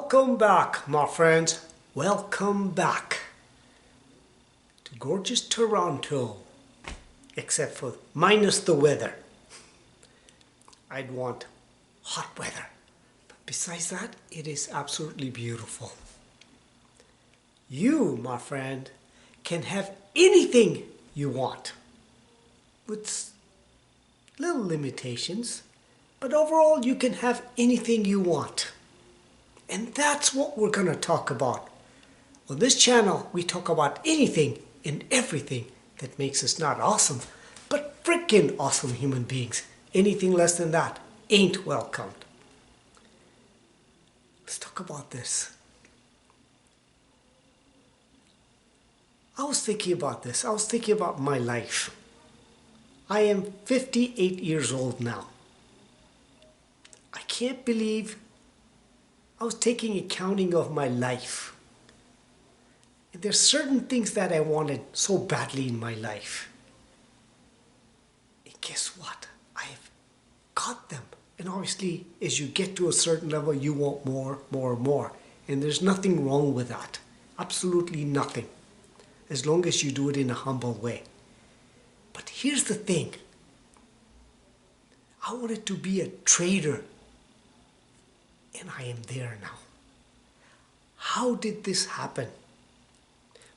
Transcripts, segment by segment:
Welcome back, my friends. Welcome back to gorgeous Toronto. Except for minus the weather. I'd want hot weather. But besides that, it is absolutely beautiful. You, my friend, can have anything you want. With little limitations. But overall, you can have anything you want. And that's what we're going to talk about. On this channel, we talk about anything and everything that makes us not awesome, but freaking awesome human beings. Anything less than that ain't welcomed. Let's talk about this. I was thinking about this. I was thinking about my life. I am 58 years old now. I can't believe I was taking accounting of my life. And there's certain things that I wanted so badly in my life. And guess what? I have got them. And obviously, as you get to a certain level, you want more, more, more. And there's nothing wrong with that. Absolutely nothing. As long as you do it in a humble way. But here's the thing. I wanted to be a trader. And I am there now. How did this happen?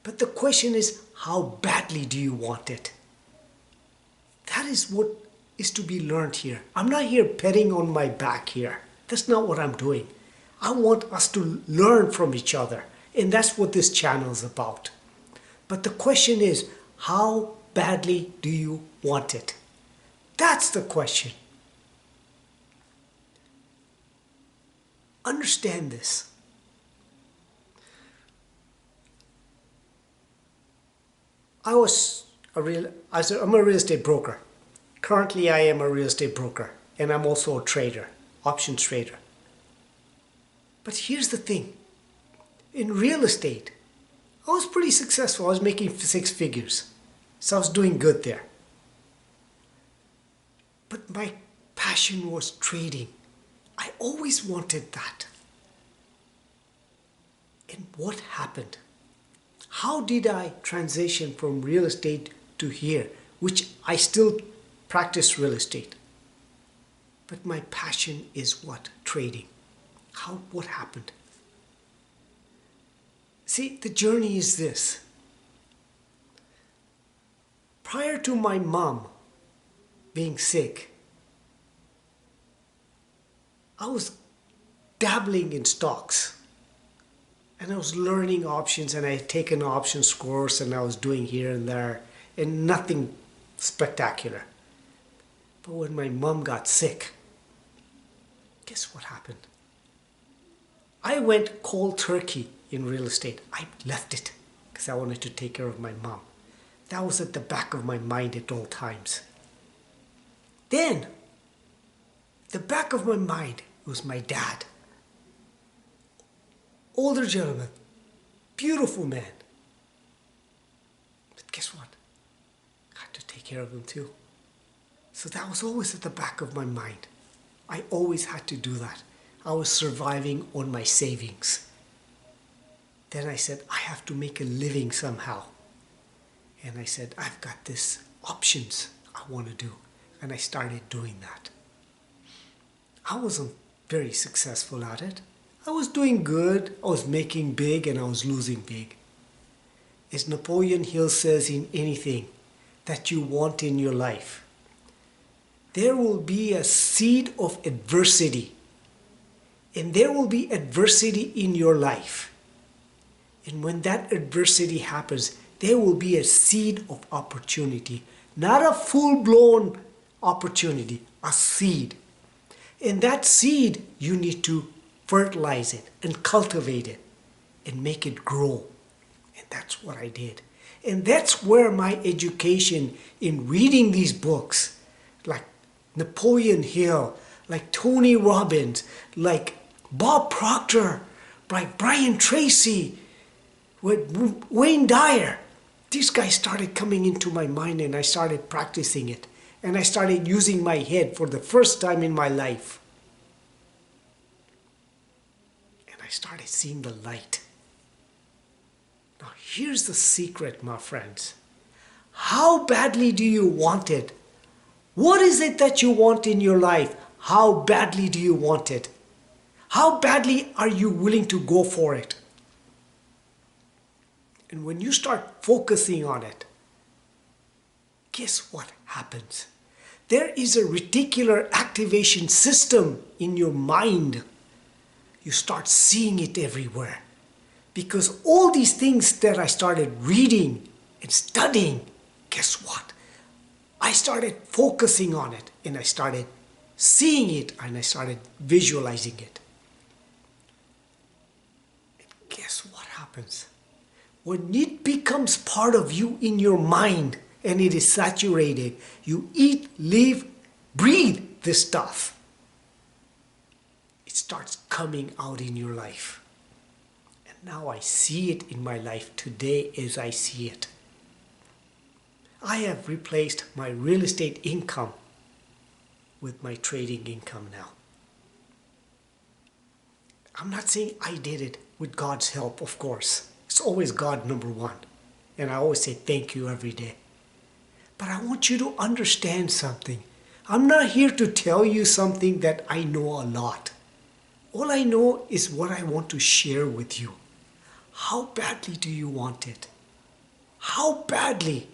But the question is, how badly do you want it? That is what is to be learned here. I'm not here petting on my back here. That's not what I'm doing. I want us to learn from each other. And that's what this channel is about. But the question is, how badly do you want it? That's the question. Understand this. I'm a real estate broker. Currently, I am a real estate broker, and I'm also a trader, options trader. But here's the thing. In real estate, I was pretty successful. I was making 6 figures. So I was doing good there. But my passion was trading. I always wanted that. And what happened? How did I transition from real estate to here, which I still practice real estate? But my passion is what? Trading. What happened? See, the journey is this. Prior to my mom being sick, I was dabbling in stocks. And I was learning options, and I had taken an options course, and I was doing here and there, and nothing spectacular. But when my mom got sick, guess what happened? I went cold turkey in real estate. I left it because I wanted to take care of my mom. That was at the back of my mind at all times. Then, the back of my mind was my dad. Older gentleman, beautiful man. But guess what? I had to take care of him too. So that was always at the back of my mind. I always had to do that. I was surviving on my savings. Then I said, I have to make a living somehow. And I said, I've got this options I want to do. And I started doing that. I wasn't very successful at it. I was doing good, I was making big, and I was losing big. As Napoleon Hill says in anything that you want in your life, there will be a seed of adversity. And there will be adversity in your life. And when that adversity happens, there will be a seed of opportunity. Not a full-blown opportunity, a seed. And that seed, you need to fertilize it and cultivate it and make it grow. And that's what I did. And that's where my education in reading these books, like Napoleon Hill, like Tony Robbins, like Bob Proctor, like Brian Tracy, with Wayne Dyer, these guys started coming into my mind, and I started practicing it. And I started using my head for the first time in my life. I started seeing the light. Now here's the secret, my friends. How badly do you want it? What is it that you want in your life? How badly do you want it? How badly are you willing to go for it? And when you start focusing on it, guess what happens? There is a reticular activation system in your mind. You start seeing it everywhere. Because all these things that I started reading and studying, guess what? I started focusing on it and I started seeing it and I started visualizing it. And guess what happens? When it becomes part of you in your mind and it is saturated, you eat, live, breathe this stuff. It starts coming out in your life. And now I see it in my life today as I see it. I have replaced my real estate income with my trading income now. I'm not saying I did it with God's help, of course. It's always God number one. And I always say thank you every day. But I want you to understand something. I'm not here to tell you something that I know a lot. All I know is what I want to share with you. How badly do you want it? How badly?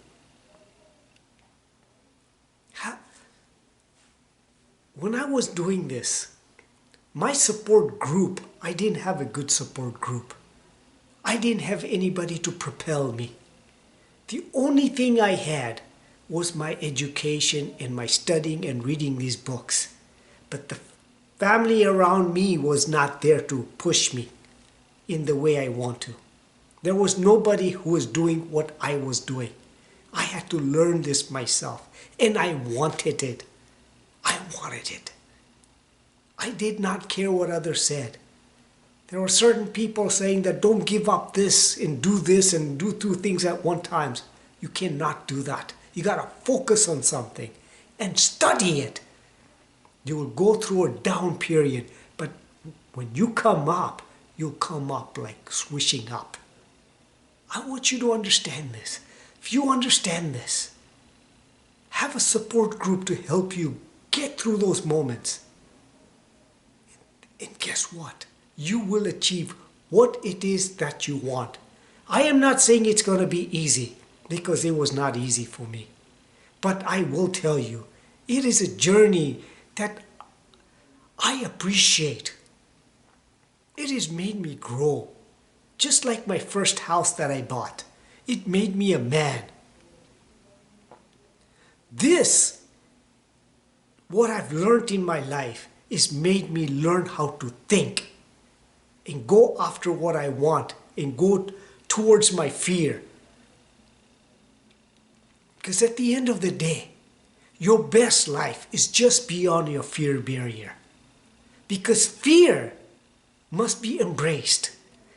When I was doing this, my support group, I didn't have a good support group. I didn't have anybody to propel me. The only thing I had was my education and my studying and reading these books. But the family around me was not there to push me in the way I want to. There was nobody who was doing what I was doing. I had to learn this myself, and I wanted it. I wanted it. I did not care what others said. There were certain people saying that don't give up this and do two things at one time. You cannot do that. You got to focus on something and study it. You will go through a down period, but when you come up, you'll come up like swishing up. I want you to understand this. If you understand this, have a support group to help you get through those moments. And guess what? You will achieve what it is that you want. I am not saying it's going to be easy, because it was not easy for me. But I will tell you, it is a journey that I appreciate. It has made me grow. Just like my first house that I bought. It made me a man. This, what I've learned in my life, is made me learn how to think and go after what I want and go towards my fear. Because at the end of the day, your best life is just beyond your fear barrier. Because fear must be embraced.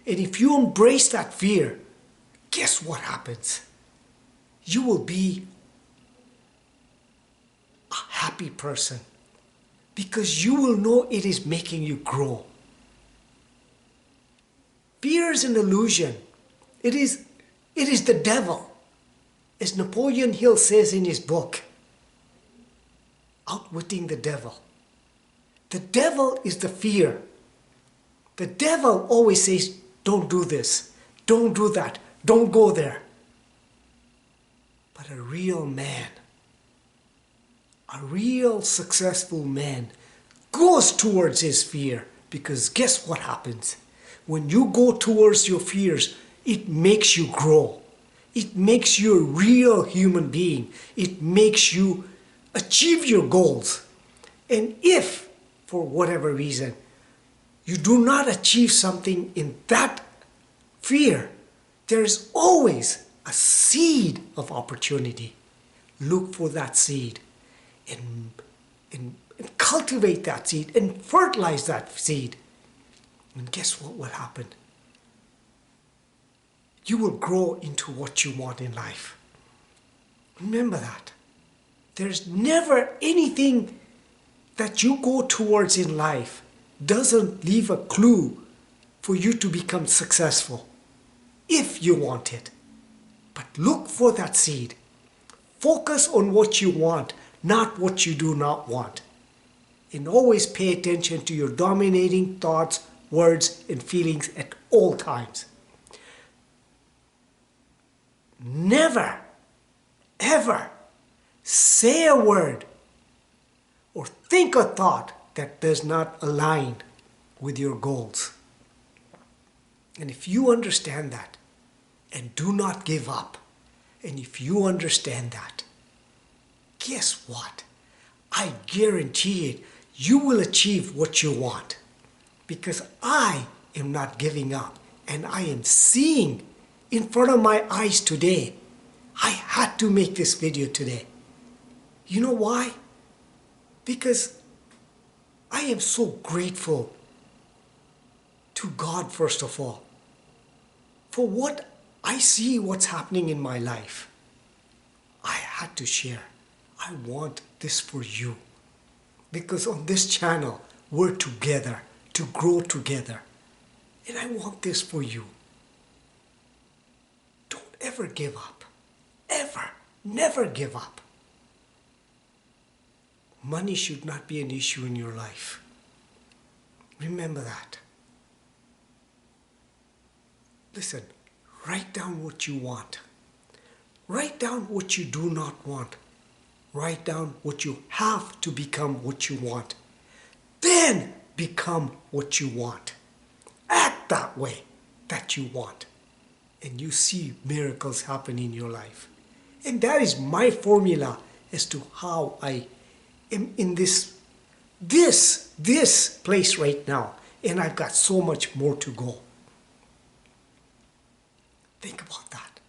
And if you embrace that fear, guess what happens? You will be a happy person. Because you will know it is making you grow. Fear is an illusion. It is the devil. As Napoleon Hill says in his book, Outwitting the Devil. The devil is the fear. The devil always says, don't do this, don't do that, don't go there. But a real man, a real successful man goes towards his fear, because guess what happens? When you go towards your fears, it makes you grow. It makes you a real human being. It makes you achieve your goals. And if, for whatever reason, you do not achieve something in that fear, there is always a seed of opportunity. Look for that seed and cultivate that seed and fertilize that seed. And guess what will happen? You will grow into what you want in life. Remember that. There's never anything that you go towards in life doesn't leave a clue for you to become successful, if you want it. But look for that seed. Focus on what you want, not what you do not want. And always pay attention to your dominating thoughts, words, and feelings at all times. Never, ever say a word or think a thought that does not align with your goals. And if you understand that and do not give up, and if you understand that, guess what? I guarantee it, you will achieve what you want. Because I am not giving up, and I am seeing in front of my eyes today. I had to make this video today. You know why? Because I am so grateful to God, first of all, for what I see what's happening in my life. I had to share. I want this for you. Because on this channel, we're together to grow together. And I want this for you. Don't ever give up. Ever. Never give up. Money should not be an issue in your life. Remember that. Listen, write down what you want. Write down what you do not want. Write down what you have to become what you want. Then become what you want. Act that way that you want. And you see miracles happen in your life. And that is my formula as to how I am in this place right now. And I've got so much more to go. Think about that.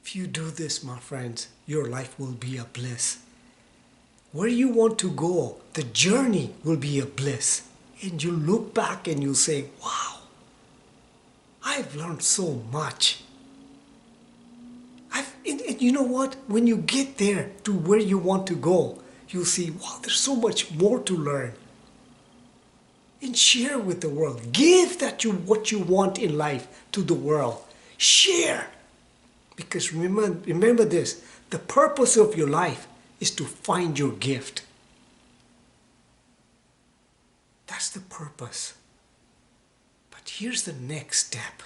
If you do this, my friends, your life will be a bliss. Where you want to go, the journey will be a bliss. And you look back and you say, wow, I've learned so much. And you know what? When you get there to where you want to go, you'll see, wow, there's so much more to learn. And share with the world. Give what you want in life to the world. Share. Because remember this, the purpose of your life is to find your gift. That's the purpose. But here's the next step.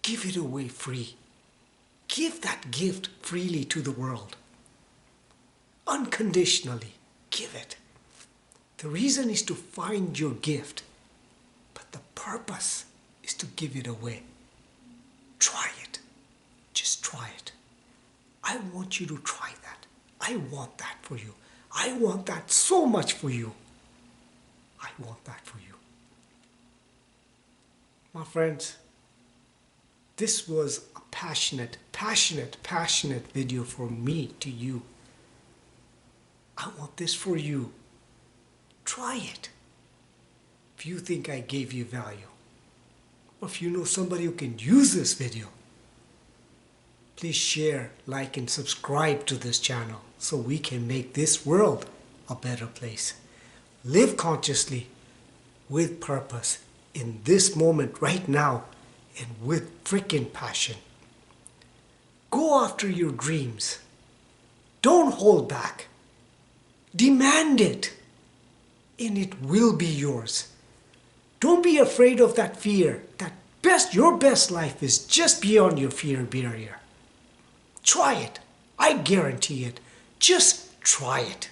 Give it away free. Give that gift freely to the world. Unconditionally. Give it. The reason is to find your gift. But the purpose is to give it away. Try it. Just try it. I want you to try that. I want that for you. I want that so much for you. I want that for you. My friends, this was a passionate video from me to you. I want this for you. Try it. If you think I gave you value, or if you know somebody who can use this video, please share, like, and subscribe to this channel so we can make this world a better place. Live consciously with purpose in this moment right now and with freaking passion. Go after your dreams. Don't hold back. Demand it, and it will be yours. Don't be afraid of that fear. Your best life is just beyond your fear barrier. Try it. I guarantee it. Just try it.